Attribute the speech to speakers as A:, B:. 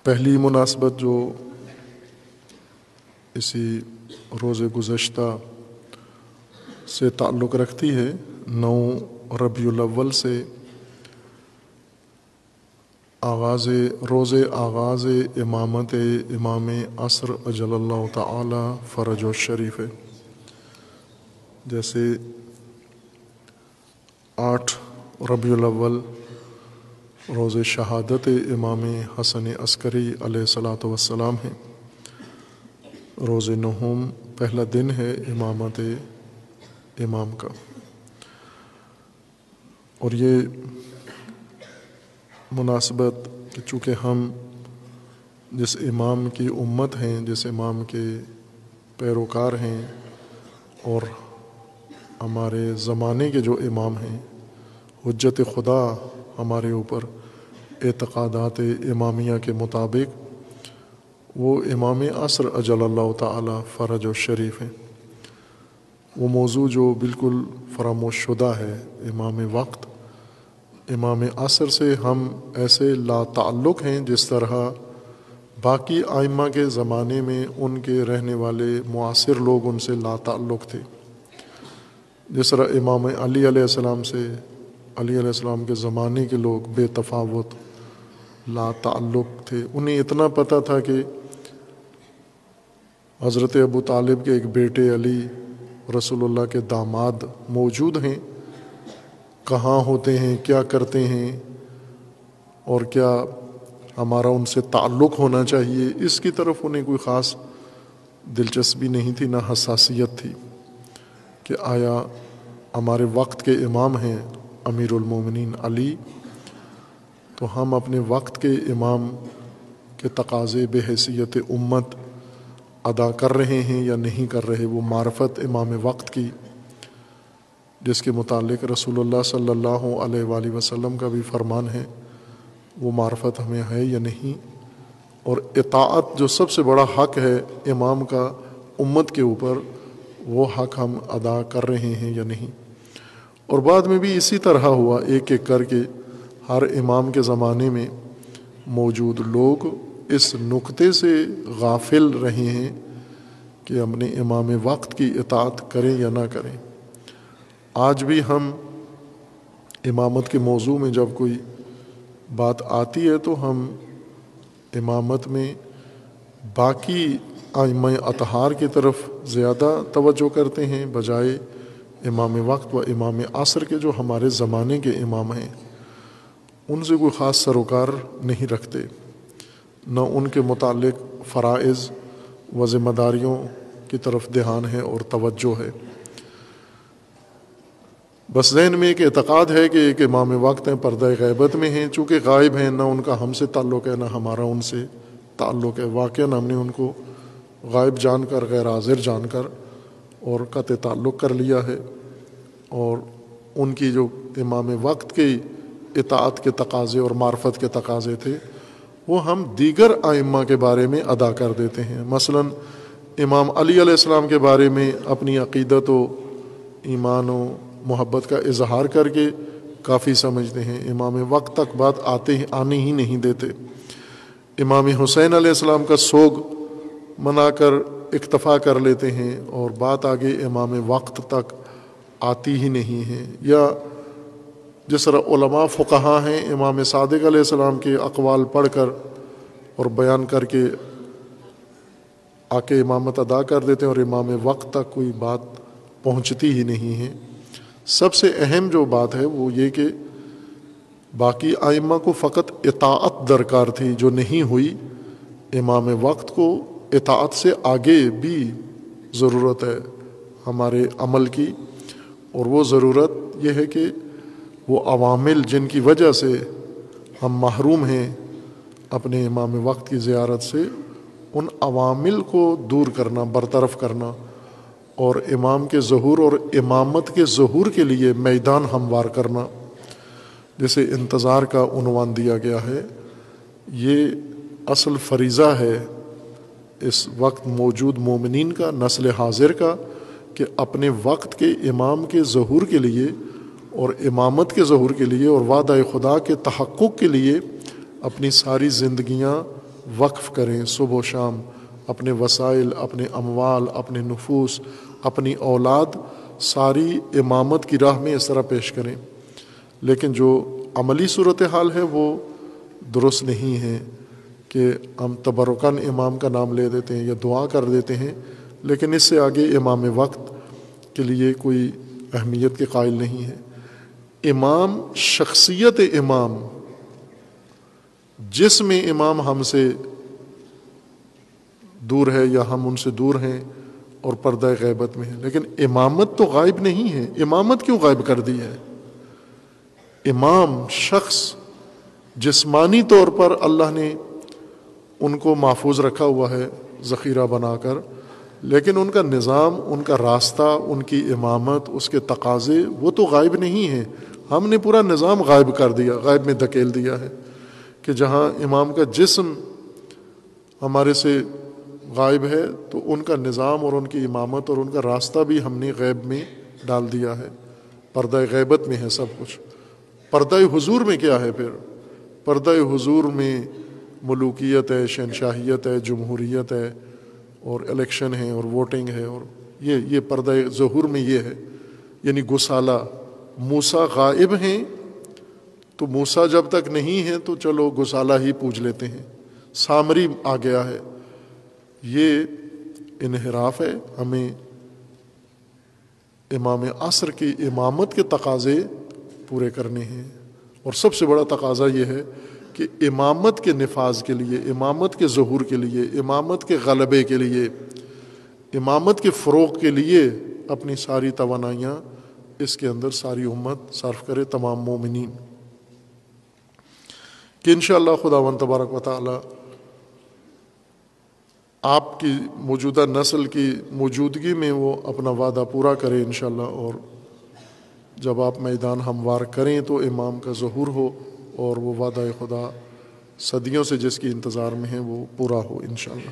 A: پہلی مناسبت جو اسی روز گزشتہ سے تعلق رکھتی ہے، 9 ربیع الاول سے آغاز امامت امام عصر اجل اللہ تعالی فرج الشریف ہے۔ جیسے 8 ربیع الاول روز شہادت امام حسن عسکری علیہ الصلاۃ والسلام ہے، روز نہوم پہلا دن ہے امامت امام کا۔ اور یہ مناسبت کہ چونکہ ہم جس امام کی امت ہیں، جس امام کے پیروکار ہیں، اور ہمارے زمانے کے جو امام ہیں، حجت خدا ہمارے اوپر اعتقادات امامیہ کے مطابق وہ امام عصر اجل اللہ تعالی فرج الشریف ہیں۔ وہ موضوع جو بالکل فراموش شدہ ہے، امام وقت، امام عصر سے ہم ایسے لا تعلق ہیں جس طرح باقی ائمہ کے زمانے میں ان کے رہنے والے معاصر لوگ ان سے لا تعلق تھے۔ جس طرح امام علی علیہ السلام سے علی علیہ السلام کے زمانے کے لوگ بے تفاوت لا تعلق تھے، انہیں اتنا پتہ تھا کہ حضرت ابو طالب کے ایک بیٹے علی رسول اللہ کے داماد موجود ہیں، کہاں ہوتے ہیں، کیا کرتے ہیں، اور کیا ہمارا ان سے تعلق ہونا چاہیے، اس کی طرف انہیں کوئی خاص دلچسپی نہیں تھی، نہ حساسیت تھی کہ آیا ہمارے وقت کے امام ہیں امیر المومنین علی، تو ہم اپنے وقت کے امام کے تقاضے بحیثیت امت ادا کر رہے ہیں یا نہیں کر رہے۔ وہ معرفت امام وقت کی، جس کے متعلق رسول اللہ صلی اللہ علیہ وآلہ وسلم کا بھی فرمان ہے، وہ معرفت ہمیں ہے یا نہیں، اور اطاعت جو سب سے بڑا حق ہے امام کا امت کے اوپر، وہ حق ہم ادا کر رہے ہیں یا نہیں۔ اور بعد میں بھی اسی طرح ہوا، ایک ایک کر کے ہر امام کے زمانے میں موجود لوگ اس نقطے سے غافل رہے ہیں کہ اپنے امام وقت کی اطاعت کریں یا نہ کریں۔ آج بھی ہم امامت کے موضوع میں جب کوئی بات آتی ہے تو ہم امامت میں باقی ائمہ اطہار کی طرف زیادہ توجہ کرتے ہیں بجائے امام وقت و امام عصر کے، جو ہمارے زمانے کے امام ہیں۔ ان سے کوئی خاص سروکار نہیں رکھتے، نہ ان کے متعلق فرائض و ذمہ داریوں کی طرف دھیان ہے اور توجہ ہے۔ بس ذہن میں ایک اعتقاد ہے کہ ایک امام وقت ہیں، پردہ غیبت میں ہیں، چونکہ غائب ہیں، نہ ان کا ہم سے تعلق ہے نہ ہمارا ان سے تعلق ہے۔ واقعاً ہم نے ان کو غائب جان کر، غیر حاضر جان کر اور قطع تعلق کر لیا ہے، اور ان کی جو امام وقت کی اطاعت کے تقاضے اور معرفت کے تقاضے تھے وہ ہم دیگر ائمہ کے بارے میں ادا کر دیتے ہیں۔ مثلا امام علی علیہ السلام کے بارے میں اپنی عقیدت و ایمان و محبت کا اظہار کر کے کافی سمجھتے ہیں، امام وقت تک بات آنے ہی نہیں دیتے۔ امام حسین علیہ السلام کا سوگ منا کر اکتفا کر لیتے ہیں، اور بات آگے امام وقت تک آتی ہی نہیں ہے۔ یا جس طرح علماء فقہا ہیں، امام صادق علیہ السلام کے اقوال پڑھ کر اور بیان کر کے آ کے امامت ادا کر دیتے ہیں، اور امام وقت تک کوئی بات پہنچتی ہی نہیں ہے۔ سب سے اہم جو بات ہے وہ یہ کہ باقی ائمہ کو فقط اطاعت درکار تھی، جو نہیں ہوئی۔ امام وقت کو اطاعت سے آگے بھی ضرورت ہے ہمارے عمل کی، اور وہ ضرورت یہ ہے کہ وہ عوامل جن کی وجہ سے ہم محروم ہیں اپنے امام وقت کی زیارت سے، ان عوامل کو دور کرنا، برطرف کرنا، اور امام کے ظہور اور امامت کے ظہور کے لیے میدان ہموار کرنا، جسے انتظار کا عنوان دیا گیا ہے۔ یہ اصل فریضہ ہے اس وقت موجود مومنین کا، نسل حاضر کا، کہ اپنے وقت کے امام کے ظہور کے لیے اور امامت کے ظہور کے لیے اور وعدہ خدا کے تحقق کے لیے اپنی ساری زندگیاں وقف کریں صبح و شام، اپنے وسائل، اپنے اموال، اپنے نفوس، اپنی اولاد ساری امامت کی راہ میں اس طرح پیش کریں۔ لیکن جو عملی صورتحال ہے وہ درست نہیں ہے کہ ہم تبرکاً امام کا نام لے دیتے ہیں یا دعا کر دیتے ہیں، لیکن اس سے آگے امام وقت کے لیے کوئی اہمیت کے قائل نہیں ہے۔ امام، شخصیت امام، جس میں امام ہم سے دور ہے یا ہم ان سے دور ہیں اور پردہ غیبت میں ہے، لیکن امامت تو غائب نہیں ہے۔ امامت کیوں غائب کر دی ہے؟ امام شخص جسمانی طور پر اللہ نے ان کو محفوظ رکھا ہوا ہے ذخیرہ بنا کر، لیکن ان کا نظام، ان کا راستہ، ان کی امامت، اس کے تقاضے وہ تو غائب نہیں ہیں۔ ہم نے پورا نظام غائب کر دیا، غائب میں دھکیل دیا ہے کہ جہاں امام کا جسم ہمارے سے غائب ہے تو ان کا نظام اور ان کی امامت اور ان کا راستہ بھی ہم نے غیب میں ڈال دیا ہے۔ پردہ غیبت میں ہے سب کچھ۔ پردہ حضور میں کیا ہے پھر؟ پردہ حضور میں ملوکیت ہے، شہنشاہیت ہے، جمہوریت ہے، اور الیکشن ہے اور ووٹنگ ہے، اور یہ پردہ ظہور میں یہ ہے، یعنی گسالہ۔ موسیٰ غائب ہیں تو موسیٰ جب تک نہیں ہے تو چلو گسالہ ہی پوج لیتے ہیں، سامری آ گیا ہے۔ یہ انحراف ہے۔ ہمیں امام عصر کی امامت کے تقاضے پورے کرنے ہیں، اور سب سے بڑا تقاضا یہ ہے کہ امامت کے نفاذ کے لیے، امامت کے ظہور کے لیے، امامت کے غلبے کے لیے، امامت کے فروغ کے لیے اپنی ساری توانائیاں اس کے اندر ساری امت صرف کرے، تمام مومنین، کہ انشاءاللہ خداوند تبارک و تعالی آپ کی موجودہ نسل کی موجودگی میں وہ اپنا وعدہ پورا کرے انشاءاللہ، اور جب آپ میدان ہموار کریں تو امام کا ظہور ہو اور وہ وعدہ خدا صدیوں سے جس کی انتظار میں ہے وہ پورا ہو انشاءاللہ۔